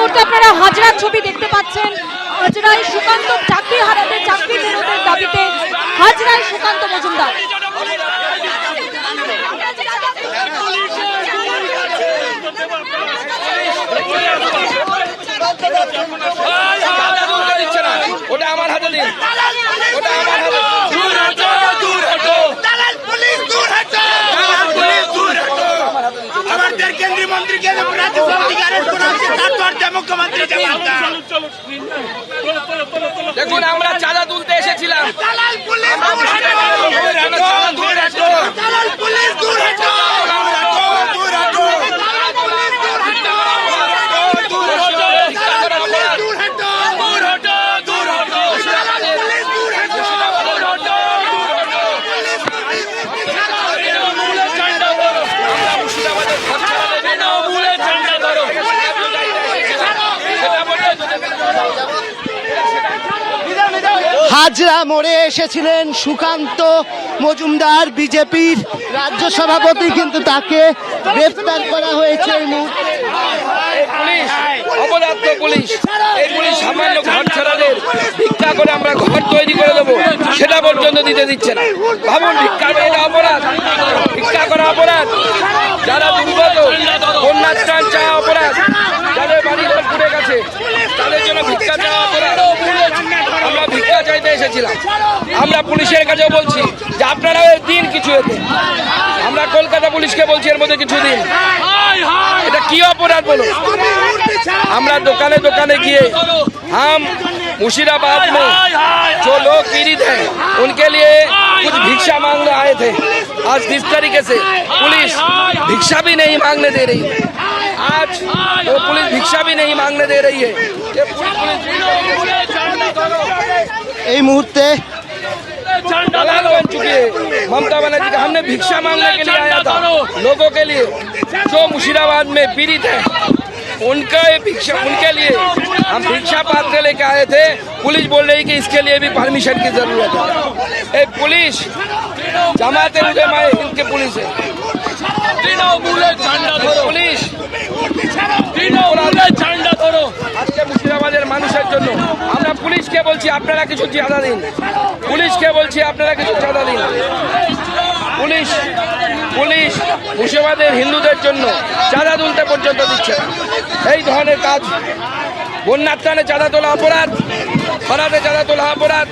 মুহূর্তে আপনারা হাজরার ছবি দেখতে পাচ্ছেন। হাজরায় সুকান্ত চাকরি হারাতে চাকরি ফেরতের দাবিতে হাজরায় সুকান্ত মজুমদার। ওটা আমার হাতে দিন, ওটা আমার হাতে। দূর হটো, দূর হটো, দালাল পুলিশ দূর হটো, দালাল পুলিশ দূর হটো। আমাদের কেন্দ্রীয় মন্ত্রীকে রাজ্যসভা থেকে অ্যারেস্ট করা হচ্ছে, তারপর মুখ্যমন্ত্রীকে মামলা। দেখুন আমরা চাঁদা তুলতে এসেছিলাম। দালাল পুলিশ দূর হটো, দূর হটো, দালাল পুলিশ দূর হটো, দূর হটো, দালাল পুলিশ দূর হটো, দূর হটো, দালাল পুলিশ দূর হটো, দূর হটো, দূর হটো, দালাল পুলিশ দূর হটো, দূর হটো, তৃণমূলের ঝান্ডা ধরো। আমরা মুর্শিদাবাদের ঘর ছাড়া দেবে না, তৃণমূলের ঝান্ডা ধরো। হাজরা মোড়ে এসেছিলেন সুকান্ত মজুমদার, বিজেপির রাজ্য সভাপতি, কিন্তু তাকে গ্রেফতার করা হয়েছে এই মুহূর্তে। পুলিশ অপদার্থ পুলিশ, এই পুলিশ সামান্য ঘর ছাড়াদের ভিক্ষা করে আমরা ঘর তৈরি করে দেবো সেটা পর্যন্ত দিতে দিচ্ছে না। ভাবুন, ভিক্ষা করা এটা অপরাধ, ভিক্ষা করা অপরাধ। যারা দুর্গত, বন্যার ত্রাণ চাওয়া অপরাধ, যাদের বাড়ি ঘর পুড়ে গেছে তাদের জন্য ভিক্ষা চাওয়া অপরাধ। আমরা ভিক্ষা চাইতে এসেছিলাম। আমরা পুলিশের কাছেও বলছি যে আপনারাও দিন কিছু এতে। আমরা কলকাতা পুলিশকে বলছি এর মধ্যে কিছু দিন। এটা কি অপরাধ বলো? আমরা दौकाने दौकाने किए, हम मुर्शिदाबाद में जो लोग पीड़ित हैं उनके लिए कुछ भिक्षा मांगने आए थे। आज जिस तरीके से पुलिस भिक्षा भी नहीं मांगने दे रही है, आज वो पुलिस भिक्षा भी नहीं मांगने दे रही है। ये এই মুহূর্তে दलाल बन चुकी है ममता बनर्जी का। हमने भिक्षा मांगने के लिए आया था, लोगों के लिए जो मुर्शिदाबाद में पीड़ित है उनका भिक्षा, उनके लिए हम भिक्षा पात्र लेके आए थे। पुलिस बोल रही कि इसके लिए भी परमिशन की जरूरत है। एक पुलिस जमाते उलेमा हिंद के पुलिस है, পুলিশ ঝান্ডা ধরো। আজকে মুর্শিদাবাদের মানুষের জন্য আমরা পুলিশকে বলছি আপনারা কিছু চাঁদা দিন, পুলিশকে বলছি আপনারা কিছু চাঁদা দিন। পুলিশ পুলিশ মুর্শিদাবাদের হিন্দুদের জন্য চাঁদা তুলতে পর্যন্ত দিচ্ছে না। এই ধরনের কাজ, বন্যার ত্রাণে চাঁদা তোলা অপরাধ, খরাতে চাঁদা তোলা অপরাধ।